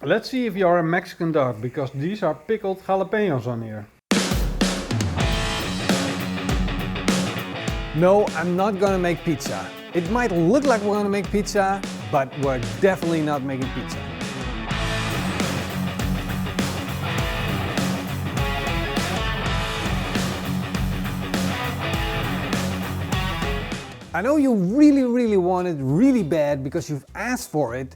Let's see if you are a Mexican dog, because these are pickled jalapenos on here. No, I'm not gonna make pizza. It might look like we're gonna make pizza, but we're definitely not making pizza. I know you really want it really bad because you've asked for it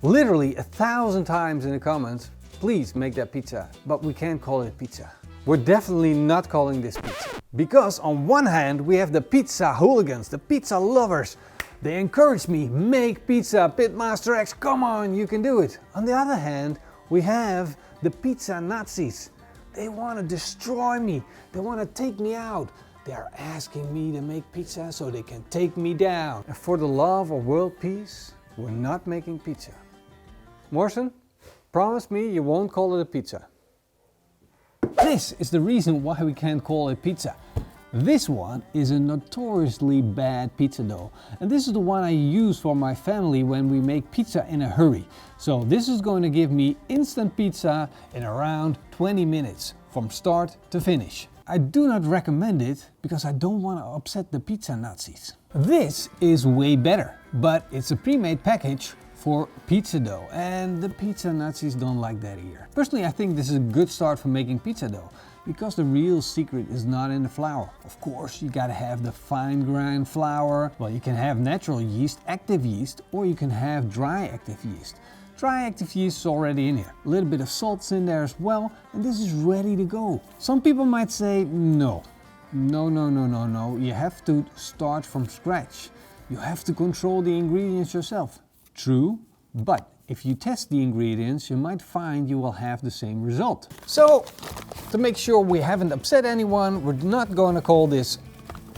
literally 1,000 times in the comments. Please make that pizza, but we can't call it pizza. We're definitely not calling this pizza. Because on one hand we have the pizza hooligans, the pizza lovers. They encourage me, make pizza, Pitmaster X, come on, you can do it. On the other hand, we have the pizza Nazis. They want to destroy me, they want to take me out. They are asking me to make pizza so they can take me down. And for the love of world peace, we're not making pizza. Morrison, promise me you won't call it a pizza. This is the reason why we can't call it pizza. This one is a notoriously bad pizza dough. And this is the one I use for my family when we make pizza in a hurry. So this is going to give me instant pizza in around 20 minutes from start to finish. I do not recommend it because I don't want to upset the pizza Nazis. This is way better, but it's a pre-made package for pizza dough, and the pizza Nazis don't like that either. Personally, I think this is a good start for making pizza dough because the real secret is not in the flour. Of course, you gotta have the fine grind flour. Well, you can have natural yeast, active yeast, or you can have dry active yeast. Dry active yeast is already in here. A little bit of salt's in there as well, and this is ready to go. Some people might say, no. You have to start from scratch. You have to control the ingredients yourself. True, but if you test the ingredients, you might find you will have the same result. So, to make sure we haven't upset anyone, we're not going to call this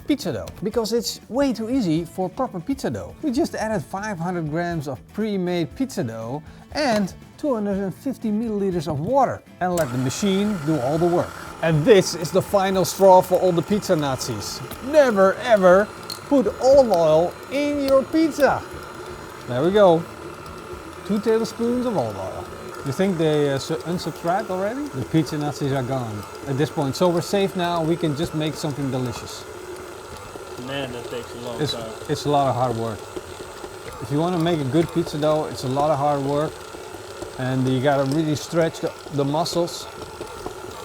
pizza dough because it's way too easy for proper pizza dough. We just added 500 grams of pre-made pizza dough and 250 milliliters of water and let the machine do all the work. And this is the final straw for all the pizza Nazis. Never ever put olive oil in your pizza. There we go. 2 tablespoons of olive oil. You think they unsubscribed already? The pizza Nazis are gone at this point. So we're safe now. We can just make something delicious. Man, that takes a long time. It's a lot of hard work. If you want to make a good pizza dough, it's a lot of hard work. And you got to really stretch the muscles.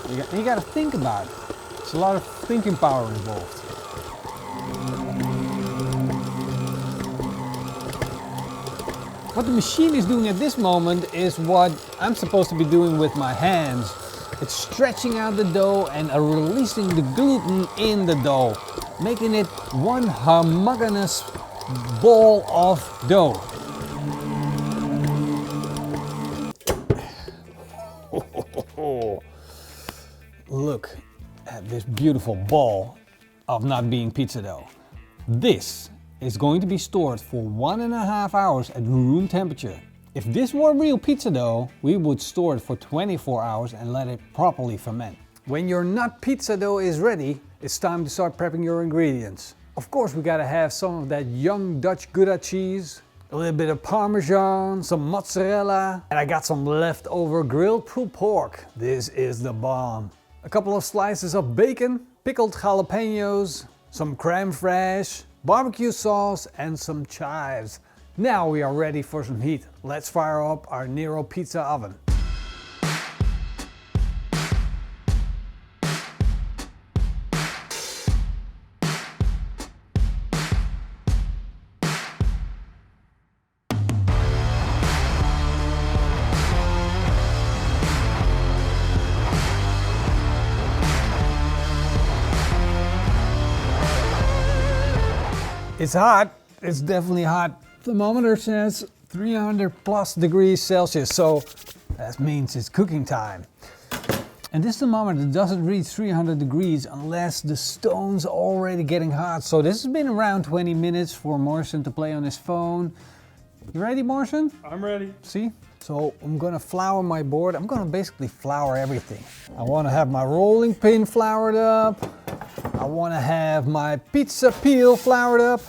You got to think about it. It's a lot of thinking power involved. What the machine is doing at this moment is what I'm supposed to be doing with my hands. It's stretching out the dough and releasing the gluten in the dough, making it one homogeneous ball of dough. Look at this beautiful ball of not being pizza dough. This is going to be stored for 1.5 hours at room temperature. If this were real pizza dough, we would store it for 24 hours and let it properly ferment. When your nut pizza dough is ready, it's time to start prepping your ingredients. Of course, we gotta have some of that young Dutch Gouda cheese, a little bit of Parmesan, some mozzarella, and I got some leftover grilled pulled pork. This is the bomb. A couple of slices of bacon, pickled jalapenos, some creme fraiche, barbecue sauce, and some chives. Now we are ready for some heat. Let's fire up our Nero pizza oven. It's hot. It's definitely hot. Thermometer says 300 plus degrees Celsius, so that means it's cooking time. And this thermometer doesn't read 300 degrees unless the stone's already getting hot. So this has been around 20 minutes for Morrison to play on his phone. You ready, Morrison? I'm ready. See? So I'm gonna flour my board. I'm gonna basically flour everything. I wanna have my rolling pin floured up. I wanna have my pizza peel floured up.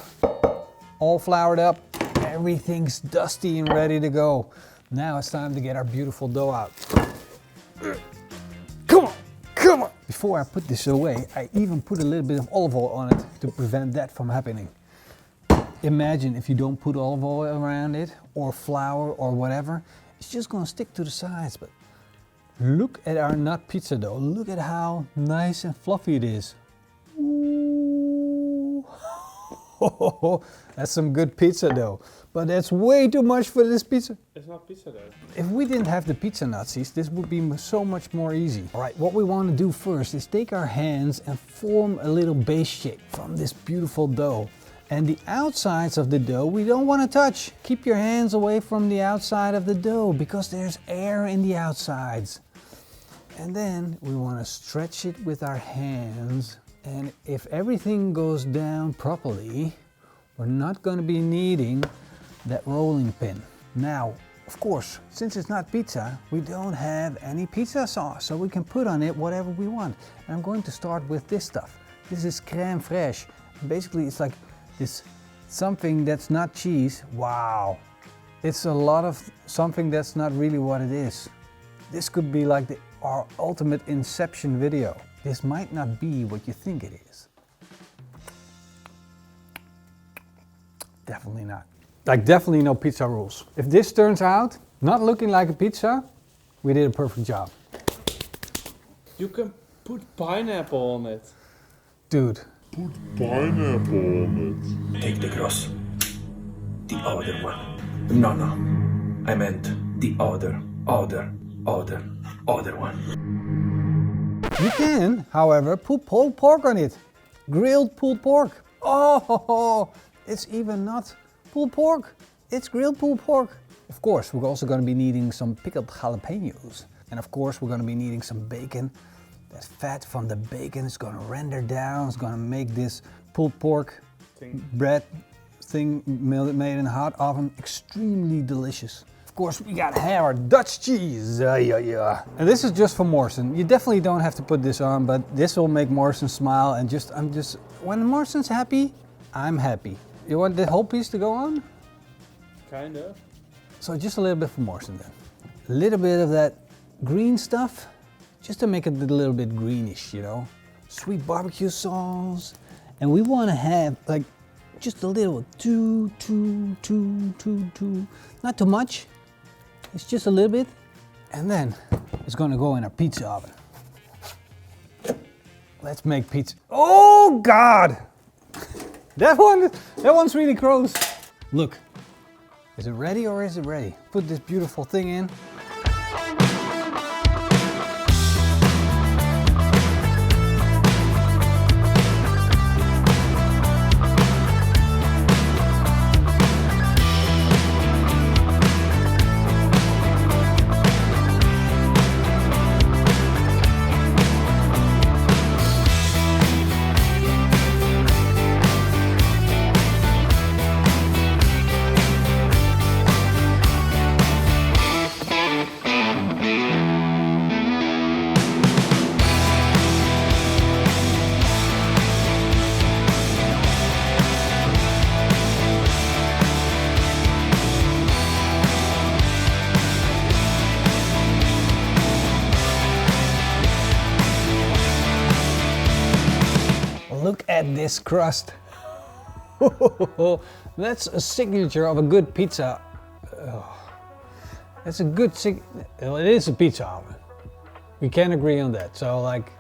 All floured up. Everything's dusty and ready to go. Now it's time to get our beautiful dough out. Come on, come on. Before I put this away, I even put a little bit of olive oil on it to prevent that from happening. Imagine if you don't put olive oil around it, or flour, or whatever, it's just gonna stick to the sides. But look at our nut pizza dough. Look at how nice and fluffy it is. Ooh. That's some good pizza dough. But that's way too much for this pizza. It's not pizza dough. If we didn't have the pizza Nazis, this would be so much more easy. All right, what we want to do first is take our hands and form a little base shape from this beautiful dough. And the outsides of the dough we don't want to touch. Keep your hands away from the outside of the dough because there's air in the outsides. And then we want to stretch it with our hands. And if everything goes down properly, we're not going to be needing that rolling pin. Now, of course, since it's not pizza, we don't have any pizza sauce, so we can put on it whatever we want. And I'm going to start with this stuff. This is crème fraîche. Basically, it's like this something that's not cheese. Wow. It's a lot of something that's not really what it is. This could be like our ultimate Inception video. This might not be what you think it is. Definitely not. Like, definitely no pizza rules. If this turns out not looking like a pizza, we did a perfect job. You can put pineapple on it. Dude. Put pineapple on it. Take the cross. The other one. No, I meant the other one. You can, however, put pulled pork on it. Grilled pulled pork. Oh, it's even not pulled pork. It's grilled pulled pork. Of course, we're also going to be needing some pickled jalapenos. And of course, we're going to be needing some bacon. That fat from the bacon is going to render down. It's going to make this pulled pork bread thing made in a hot oven extremely delicious. Of course, we got to have our Dutch cheese. And this is just for Morrison. You definitely don't have to put this on, but this will make Morrison smile. And when Morrison's happy, I'm happy. You want the whole piece to go on? Kind of. So just a little bit for Morrison then. A little bit of that green stuff, just to make it a little bit greenish, you know. Sweet barbecue sauce. And we want to have like just a little, not too much. It's just a little bit. And then it's going to go in our pizza oven. Let's make pizza. Oh God! That one's really gross. Look, is it ready or is it ready? Put this beautiful thing in. Look at this crust. That's a signature of a good pizza. That's a good well, it is a pizza oven. We can agree on that. So like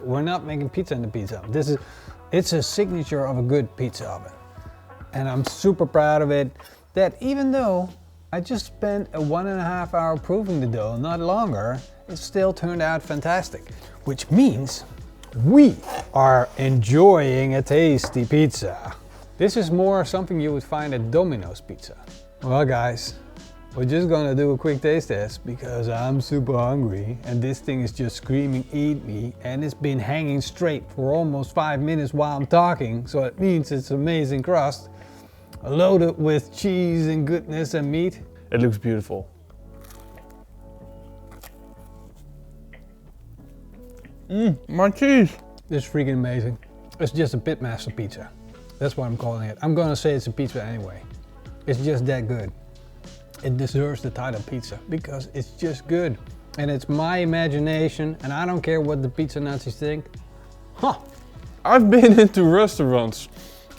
we're not making pizza in the pizza oven. It's a signature of a good pizza oven. And I'm super proud of it, that even though I just spent a 1.5 hour proving the dough, not longer, it still turned out fantastic. Which means we are enjoying a tasty pizza. This is more something you would find at Domino's Pizza. Well guys, we're just gonna do a quick taste test because I'm super hungry and this thing is just screaming eat me, and it's been hanging straight for almost 5 minutes while I'm talking, so it means it's amazing crust, loaded with cheese and goodness and meat. It looks beautiful. My cheese! It's freaking amazing. It's just a Pitmaster pizza. That's what I'm calling it. I'm gonna say it's a pizza anyway. It's just that good. it deserves the title pizza because it's just good. And it's my imagination, and I don't care what the pizza Nazis think. Huh. I've been into restaurants,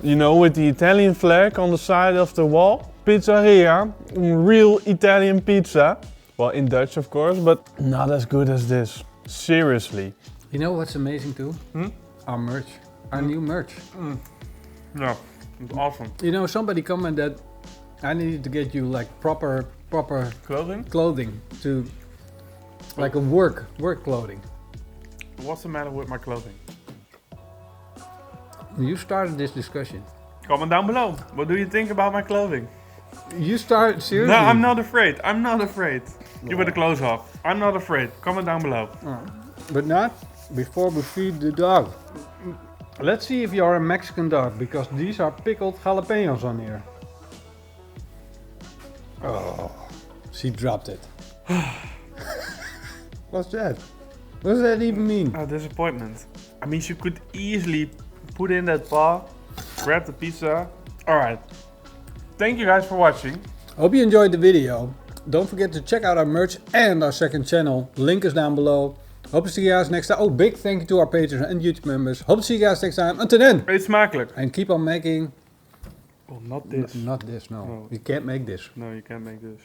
you know, with the Italian flag on the side of the wall. Pizzeria, real Italian pizza. Well, in Dutch of course, but not as good as this. Seriously. You know what's amazing too? Our merch. Our new merch. Yeah, it's awesome. You know, somebody commented that I needed to get you like proper Clothing? to like a work clothing. What's the matter with my clothing? You started this discussion. Comment down below. What do you think about my clothing? You started seriously. No, I'm not afraid. I'm not afraid. You better close off. I'm not afraid. Comment down below. But not before we feed the dog. Let's see if you're a Mexican dog, because these are pickled jalapenos on here. Oh, she dropped it. What's that? What does that even mean? A disappointment. I mean, she could easily put in that paw, grab the pizza. Alright. Thank you guys for watching. Hope you enjoyed the video. Don't forget to check out our merch and our second channel. Link is down below. Hope to see you guys next time. Oh, big thank you to our patrons and YouTube members. Hope to see you guys next time. Until then. Eet smakelijk. And keep on making... Oh, not this. Not this, no. No. You can't make this. No, you can't make this.